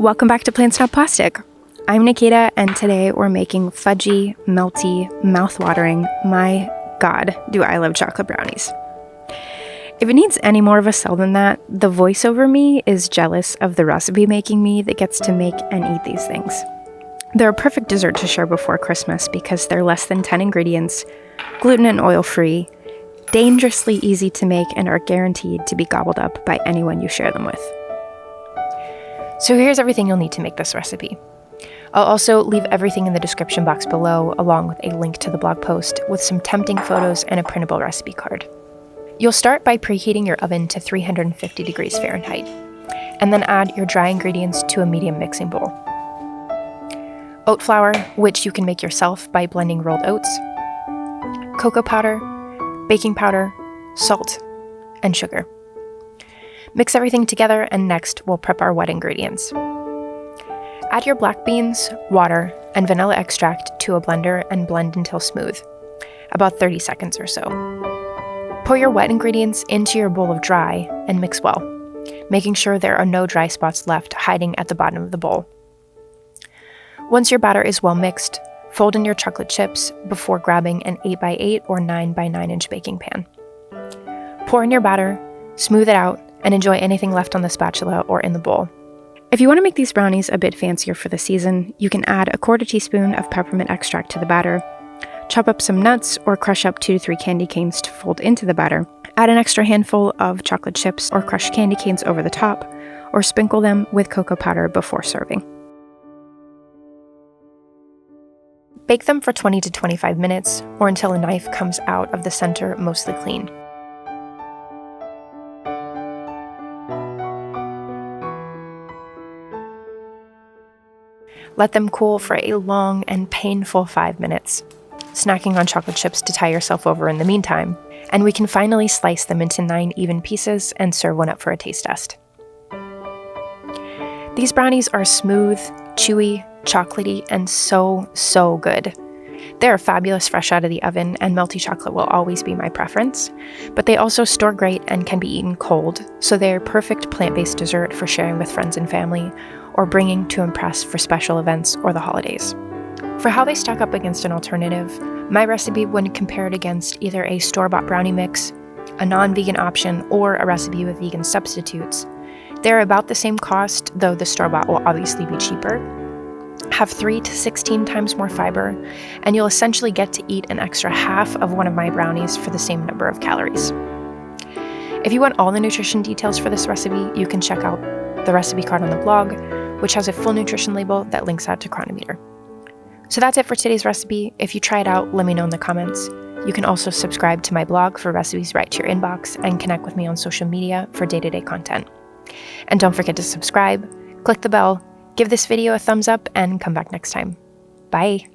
Welcome back to Plants Not Plastic. I'm Nikita, and today we're making fudgy, melty, mouth-watering, my God, do I love chocolate brownies. If it needs any more of a sell than that, the voiceover me is jealous of the recipe making me that gets to make and eat these things. They're a perfect dessert to share before Christmas because they're less than 10 ingredients, gluten and oil-free, dangerously easy to make, and are guaranteed to be gobbled up by anyone you share them with. So here's everything you'll need to make this recipe. I'll also leave everything in the description box below, along with a link to the blog post with some tempting photos and a printable recipe card. You'll start by preheating your oven to 350 degrees Fahrenheit, and then add your dry ingredients to a medium mixing bowl. Oat flour, which you can make yourself by blending rolled oats, cocoa powder, baking powder, salt, and sugar. Mix everything together, and next we'll prep our wet ingredients. Add your black beans, water, and vanilla extract to a blender and blend until smooth, about 30 seconds or so. Pour your wet ingredients into your bowl of dry and mix well, making sure there are no dry spots left hiding at the bottom of the bowl. Once your batter is well mixed, fold in your chocolate chips before grabbing an 8x8 or 9x9 inch baking pan. Pour in your batter, smooth it out, and enjoy anything left on the spatula or in the bowl. If you want to make these brownies a bit fancier for the season, you can add a 1/4 teaspoon of peppermint extract to the batter, chop up some nuts or crush up 2 to 3 candy canes to fold into the batter, add an extra handful of chocolate chips or crushed candy canes over the top, or sprinkle them with cocoa powder before serving. Bake them for 20 to 25 minutes, or until a knife comes out of the center mostly clean. Let them cool for a long and painful 5 minutes, snacking on chocolate chips to tie yourself over in the meantime, and we can finally slice them into 9 even pieces and serve one up for a taste test. These brownies are smooth, chewy, chocolatey, and so good. They're fabulous fresh out of the oven, and melty chocolate will always be my preference, but they also store great and can be eaten cold, so they're perfect plant-based dessert for sharing with friends and family, or bringing to impress for special events or the holidays. For how they stack up against an alternative, my recipe would compare it against either a store-bought brownie mix, a non-vegan option, or a recipe with vegan substitutes. They're about the same cost, though the store-bought will obviously be cheaper, have 3 to 16 times more fiber, and you'll essentially get to eat an extra half of one of my brownies for the same number of calories. If you want all the nutrition details for this recipe, you can check out the recipe card on the blog, which has a full nutrition label that links out to Chronometer. So that's it for today's recipe. If you try it out, let me know in the comments. You can also subscribe to my blog for recipes right to your inbox and connect with me on social media for day-to-day content. And don't forget to subscribe, click the bell, give this video a thumbs up, and come back next time. Bye!